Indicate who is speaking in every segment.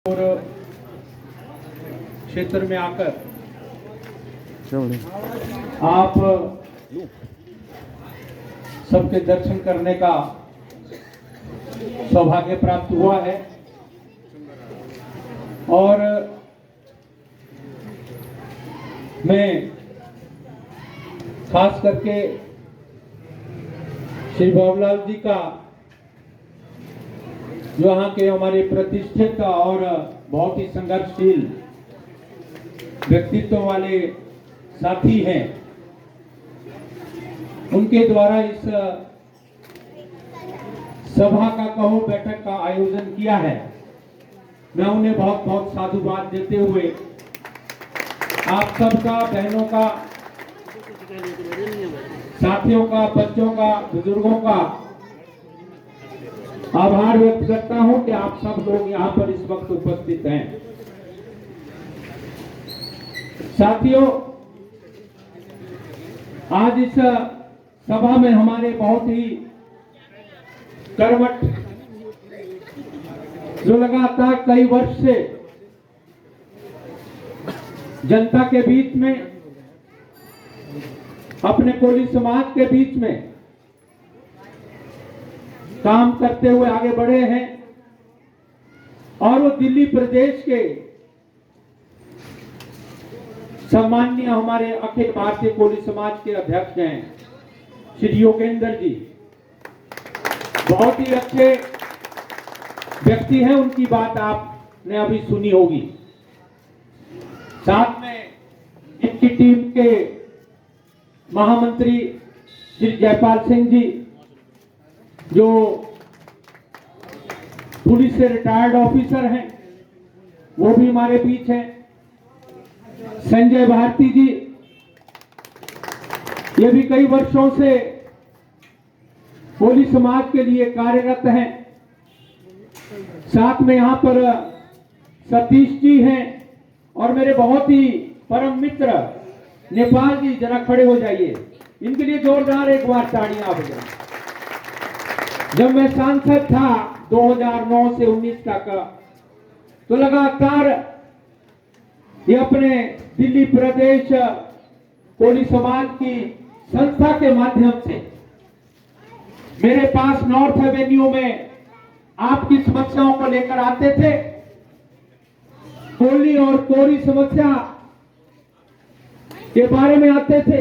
Speaker 1: और क्षेत्र में आकर आप सबके दर्शन करने का सौभाग्य प्राप्त हुआ है। और मैं खास करके श्री बाबूलाल जी का, जो यहाँ के हमारे प्रतिष्ठित और बहुत ही संघर्षशील व्यक्तित्व वाले साथी हैं, उनके द्वारा इस सभा का कहो बैठक का आयोजन किया है। मैं उन्हें बहुत बहुत साधुवाद देते हुए आप सबका, बहनों का, साथियों का, बच्चों का, बुजुर्गों का आभार व्यक्त करता हूं कि आप सब लोग यहां पर इस वक्त उपस्थित हैं। साथियों, आज इस सभा में हमारे बहुत ही कर्मठ, जो लगातार कई वर्ष से जनता के बीच में, अपने कोली समाज के बीच में काम करते हुए आगे बढ़े हैं, और वो दिल्ली प्रदेश के सम्माननीय हमारे अखिल भारतीय कोली समाज के अध्यक्ष हैं श्री योगेंद्र जी। बहुत ही अच्छे व्यक्ति हैं, उनकी बात आपने अभी सुनी होगी। साथ में इनकी टीम के महामंत्री श्री जयपाल सिंह जी, जो पुलिस से रिटायर्ड ऑफिसर हैं, वो भी हमारे बीच हैं। संजय भारती जी, ये भी कई वर्षों से कोली समाज के लिए कार्यरत हैं। साथ में यहां पर सतीश जी हैं, और मेरे बहुत ही परम मित्र नेपाल जी, जरा खड़े हो जाइए, इनके लिए जोरदार एक बार ताड़ियां बजाएं। जब मैं सांसद था 2009 से 19 तक, तो लगातार ये अपने दिल्ली प्रदेश कोली समाज की संस्था के माध्यम से मेरे पास नॉर्थ एवेन्यू में आपकी समस्याओं को लेकर आते थे। कोली और कोरी समस्या के बारे में आते थे,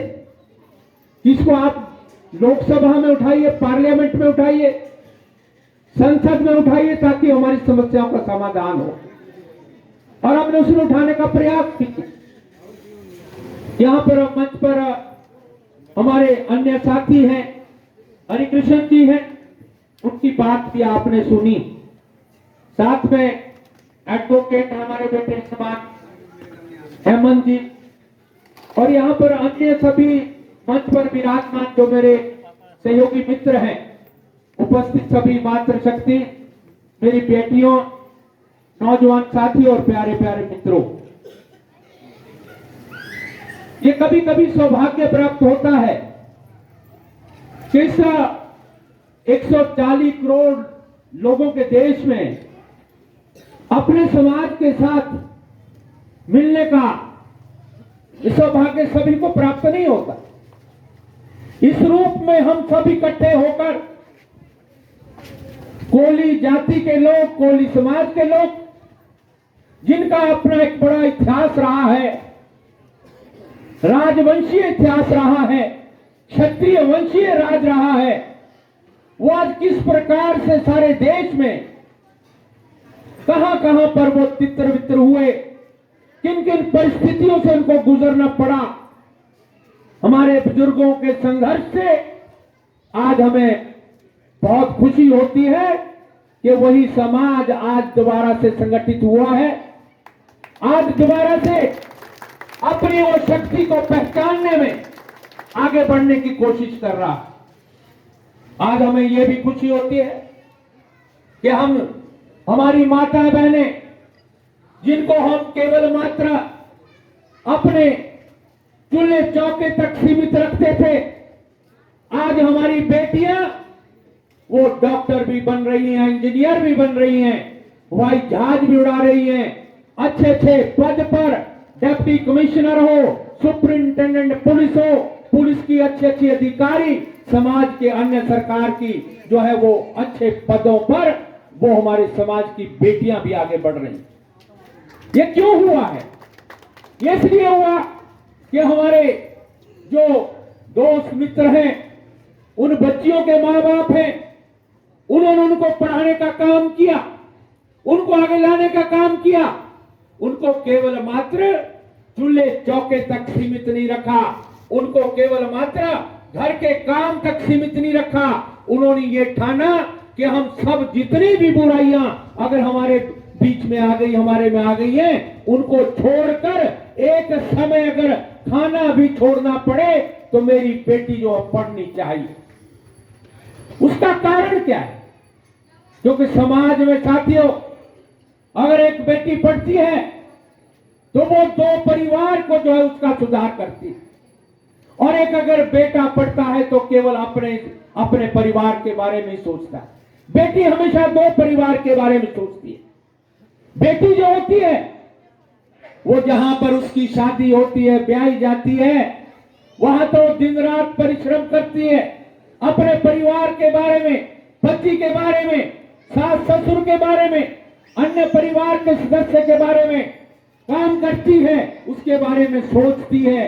Speaker 1: जिसको आप लोकसभा में उठाइए, पार्लियामेंट में उठाइए, संसद में उठाइए, ताकि हमारी समस्याओं का समाधान हो। और हमने उसे उठाने का प्रयास किया। यहां पर मंच पर हमारे अन्य साथी हैं, हरिकृष्ण जी हैं, उनकी बात भी आपने सुनी। साथ में एडवोकेट हमारे बेटे समान हेमंत जी, और यहां पर अन्य सभी मंच पर विराजमान जो मेरे सहयोगी मित्र हैं, उपस्थित सभी मातृशक्ति, मेरी बेटियों, नौजवान साथी और प्यारे प्यारे मित्रों, ये कभी कभी सौभाग्य प्राप्त होता है कि इस 140 करोड़ लोगों के देश में अपने समाज के साथ मिलने का सौभाग्य सभी को प्राप्त नहीं होता। इस रूप में हम सब इकट्ठे होकर, कोली जाति के लोग, कोली समाज के लोग, जिनका अपना एक बड़ा इतिहास रहा है, राजवंशीय इतिहास रहा है, क्षत्रिय वंशीय राज रहा है, वो आज किस प्रकार से सारे देश में कहां कहां पर वो तितर बितर हुए, किन किन परिस्थितियों से उनको गुजरना पड़ा, हमारे बुजुर्गों के संघर्ष से आज हमें बहुत खुशी होती है कि वही समाज आज दोबारा से संगठित हुआ है, आज दोबारा से अपनी वो शक्ति को पहचानने में आगे बढ़ने की कोशिश कर रहा है। आज हमें यह भी खुशी होती है कि हमारी माताएं बहनें, जिनको हम केवल मात्र अपने चूल्हे चौके तक सीमित रखते थे, आज हमारी बेटियां वो डॉक्टर भी बन रही हैं, इंजीनियर भी बन रही हैं, हवाई जहाज भी उड़ा रही हैं, अच्छे अच्छे पद पर डिप्टी कमिश्नर हो, सुपरिंटेंडेंट पुलिस हो, पुलिस की अच्छे अच्छे अधिकारी, समाज के अन्य सरकार की जो है वो अच्छे पदों पर वो हमारे समाज की बेटियां भी आगे बढ़ रही हैं। ये क्यों हुआ है? ये इसलिए हुआ कि हमारे जो दोस्त मित्र हैं, उन बच्चियों के मां बाप हैं, उन्होंने उनको पढ़ाने का काम किया, उनको आगे लाने का काम किया, उनको केवल मात्र चूल्हे चौके तक सीमित नहीं रखा, उनको केवल मात्र घर के काम तक सीमित नहीं रखा। उन्होंने ये ठाना कि हम सब जितनी भी बुराइयां अगर हमारे बीच में आ गई, हमारे में आ गई है, उनको छोड़कर एक समय अगर खाना भी छोड़ना पड़े तो मेरी बेटी जो पढ़नी चाहिए। उसका कारण क्या है? क्योंकि समाज में साथियों, अगर एक बेटी पढ़ती है तो वो दो परिवार को जो है उसका सुधार करती है, और एक अगर बेटा पढ़ता है तो केवल अपने अपने परिवार के बारे में सोचता है। बेटी हमेशा दो परिवार के बारे में सोचती है। बेटी जो होती है वो जहां पर उसकी शादी होती है, ब्याही जाती है, वहां तो दिन रात परिश्रम करती है, अपने परिवार के बारे में, पति के बारे में, सास ससुर के बारे में, अन्य परिवार के सदस्य के बारे में काम करती है, उसके बारे में सोचती है।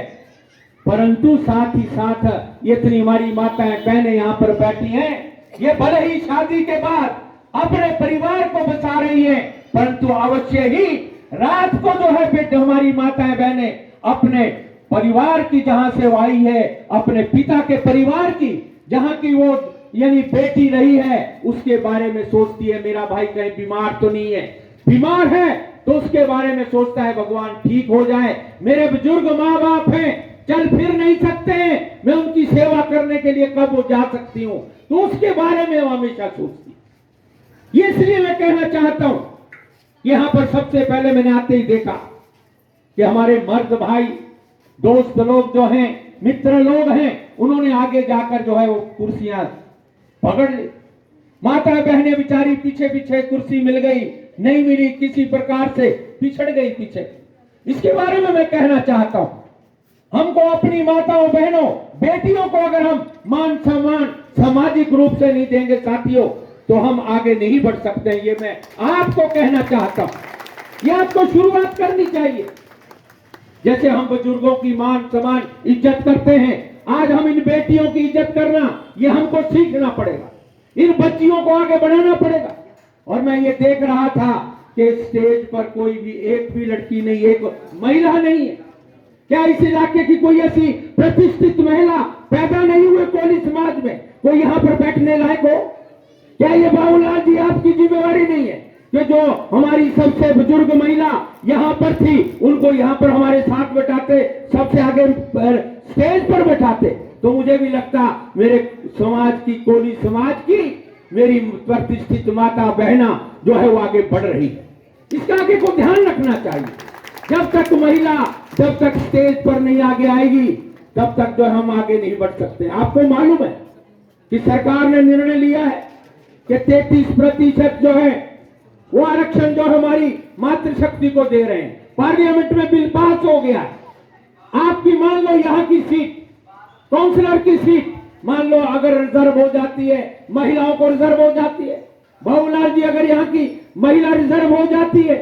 Speaker 1: परंतु साथ ही साथ ये इतनी हमारी माताएं बहनें यहां पर बैठी हैं, ये भले ही शादी के बाद अपने परिवार को बचा रही है, परंतु अवश्य ही रात को जो है बेटे हमारी माताएं बहनें अपने परिवार की जहां से वो आई है, अपने पिता के परिवार की जहां की वो यानी बेटी रही है, उसके बारे में सोचती है मेरा भाई कहीं बीमार तो नहीं है, बीमार है तो उसके बारे में सोचता है भगवान ठीक हो जाए, मेरे बुजुर्ग माँ बाप हैं, चल फिर नहीं सकते हैं, मैं उनकी सेवा करने के लिए कब वो जा सकती हूं, तो उसके बारे में वो हमेशा सोचती है। ये इसलिए मैं कहना चाहता हूं, यहां पर सबसे पहले मैंने आते ही देखा कि हमारे मर्द भाई दोस्त लोग जो हैं, मित्र लोग हैं, उन्होंने आगे जाकर जो है वो कुर्सियां पकड़ ली। माता बहनें बेचारी पीछे पीछे, कुर्सी मिल गई नहीं मिली, किसी प्रकार से पिछड़ गई पीछे। इसके बारे में मैं कहना चाहता हूं, हमको अपनी माताओं बहनों बेटियों को अगर हम मान सम्मान सामाजिक रूप से नहीं देंगे साथियों, तो हम आगे नहीं बढ़ सकते हैं। ये मैं आपको कहना चाहता हूं, ये आपको शुरुआत करनी चाहिए। जैसे हम बुजुर्गों की मान सम्मान इज्जत करते हैं, आज हम इन बेटियों की इज्जत करना ये हमको सीखना पड़ेगा, इन बच्चियों को आगे बढ़ाना पड़ेगा। और मैं ये देख रहा था कि स्टेज पर कोई भी एक भी लड़की नहीं, एक महिला नहीं है। क्या इस इलाके की कोई ऐसी प्रतिष्ठित महिला पैदा नहीं हुए कोली समाज में, कोई यहाँ पर बैठने लायक हो? क्या ये बाबूलाल जी आपकी जिम्मेवारी नहीं है कि जो हमारी सबसे बुजुर्ग महिला यहाँ पर थी उनको यहाँ पर हमारे साथ बैठाते, सबसे आगे स्टेज पर बैठाते? तो मुझे भी लगता मेरे समाज की, कोली समाज की मेरी प्रतिष्ठित माता बहना जो है वो आगे बढ़ रही है। इसका आगे को ध्यान रखना चाहिए। जब तक महिला जब तक स्टेज पर नहीं आगे आएगी तब तक जो हम आगे नहीं बढ़ सकते। आपको मालूम है कि सरकार ने निर्णय लिया है कि 33% जो है वो आरक्षण जो हमारी मातृशक्ति को दे रहे हैं। पार्लियामेंट में बिल पास हो गया है। आपकी मान लो यहाँ की सीट, काउंसलर की सीट मान लो अगर रिजर्व हो जाती है, महिलाओं को रिजर्व हो जाती है, बाबूलाल जी अगर यहाँ की महिला रिजर्व हो जाती है,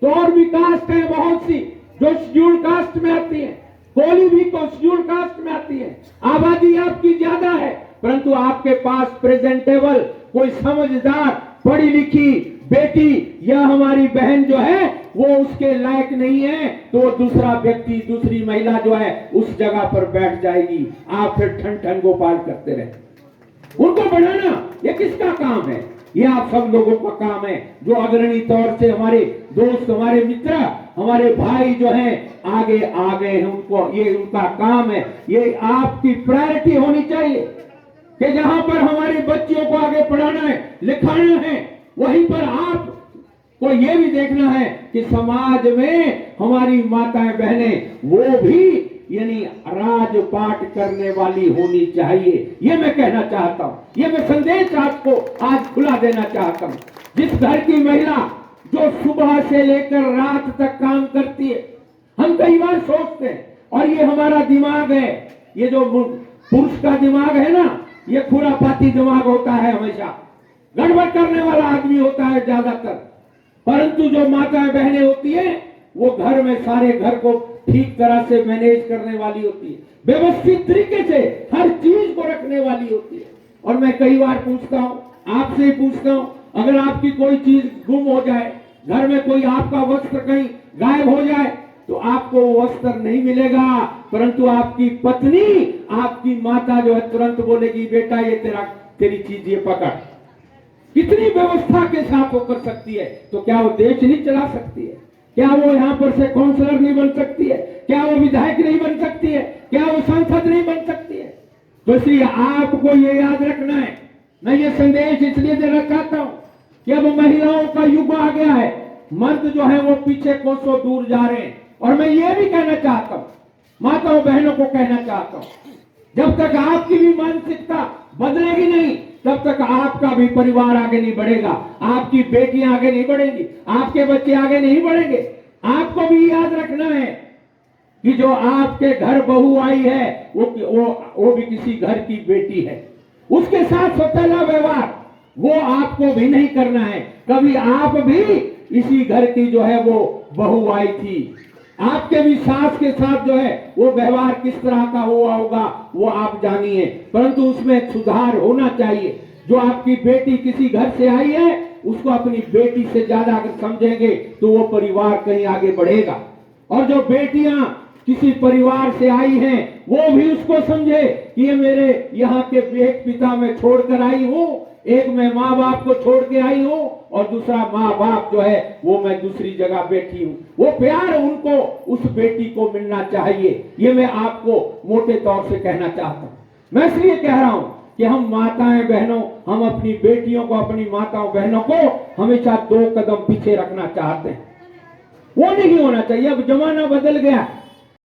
Speaker 1: तो और भी कास्ट है बहुत सी जो शेड्यूल कास्ट में आती है, कोली भी तो शेड्यूल कास्ट में आती है। आबादी आपकी ज्यादा है, परंतु आपके पास प्रेजेंटेबल कोई समझदार पढ़ी लिखी बेटी या हमारी बहन जो है वो उसके लायक नहीं है, तो वो दूसरा व्यक्ति, दूसरी महिला जो है उस जगह पर बैठ जाएगी। आप फिर ठन ठन गोपाल करते रहे। उनको बढ़ाना ये किसका काम है? ये आप सब लोगों का काम है, जो अग्रणी तौर से हमारे दोस्त, हमारे मित्र, हमारे भाई जो हैं आगे आ गए हैं, उनको ये उनका काम है। ये आपकी प्रायोरिटी होनी चाहिए कि जहां पर हमारी बच्चियों को आगे पढ़ाना है, लिखाना है, वहीं पर आप को ये भी देखना है कि समाज में हमारी माताएं बहनें वो भी यानी राजपाट करने वाली होनी चाहिए। ये मैं कहना चाहता हूं, ये मैं संदेश आपको आज खुला देना चाहता हूं। जिस घर की महिला जो सुबह से लेकर रात तक काम करती है। हम कई बार सोचते हैं, और ये हमारा दिमाग है, ये जो पुरुष का दिमाग है ना, ये खुरापाती दिमाग होता है, हमेशा गड़बड़ करने वाला आदमी होता है ज्यादातर। परंतु जो माताएं बहनें होती है, वो घर में सारे घर को ठीक तरह से मैनेज करने वाली होती है, व्यवस्थित तरीके से हर चीज को रखने वाली होती है। और मैं कई बार पूछता हूं, आपसे ही पूछता हूं, अगर आपकी कोई चीज गुम हो जाए, घर में कोई आपका वस्त्र कहीं गायब हो जाए, तो आपको वो वस्त्र नहीं मिलेगा, परंतु आपकी पत्नी, आपकी माता जो है तुरंत बोलेगी, बेटा ये तेरी चीज ये पकड़। कितनी व्यवस्था के साथ वो कर सकती है। तो क्या वो देश नहीं चला सकती है? क्या वो यहाँ पर से काउंसलर नहीं बन सकती है? क्या वो विधायक नहीं बन सकती है? क्या वो सांसद नहीं बन सकती है? तो इसलिए आपको ये याद रखना है। मैं ये संदेश इसलिए देना चाहता हूं कि अब महिलाओं का युग आ गया है। मर्द जो है वो पीछे कोसों दूर जा रहे हैं। और मैं ये भी कहना चाहता हूं, माताओं बहनों को कहना चाहता हूं, जब तक आपकी भी मानसिकता बदलेगी नहीं, तब तक आपका भी परिवार आगे नहीं बढ़ेगा, आपकी बेटियां आगे नहीं बढ़ेंगी, आपके बच्चे आगे नहीं बढ़ेंगे। आपको भी याद रखना है कि जो आपके घर बहू आई है, वो भी किसी घर की बेटी है। उसके साथ सौतेला व्यवहार वो आपको भी नहीं करना है। कभी आप भी इसी घर की जो है वो बहू आई थी, आपके भी सास के साथ जो है वो व्यवहार किस तरह का हुआ होगा वो आप जानिए, परंतु उसमें सुधार होना चाहिए। जो आपकी बेटी किसी घर से आई है, उसको अपनी बेटी से ज्यादा अगर समझेंगे तो वो परिवार कहीं आगे बढ़ेगा। और जो बेटियां किसी परिवार से आई हैं, वो भी उसको समझे कि ये मेरे यहाँ के एक पिता में छोड़कर आई हूँ, एक मैं माँ बाप को छोड़ के आई हूँ, और दूसरा माँ बाप जो है वो मैं दूसरी जगह बैठी हूँ। वो प्यार उनको उस बेटी को मिलना चाहिए। ये मैं आपको मोटे तौर से कहना चाहता हूँ। मैं इसलिए कह रहा हूँ कि हम माताएं बहनों, हम अपनी बेटियों को, अपनी माताओं बहनों को हमेशा 2 कदम पीछे रखना चाहते हैं। वो नहीं होना चाहिए। अब जमाना बदल गया,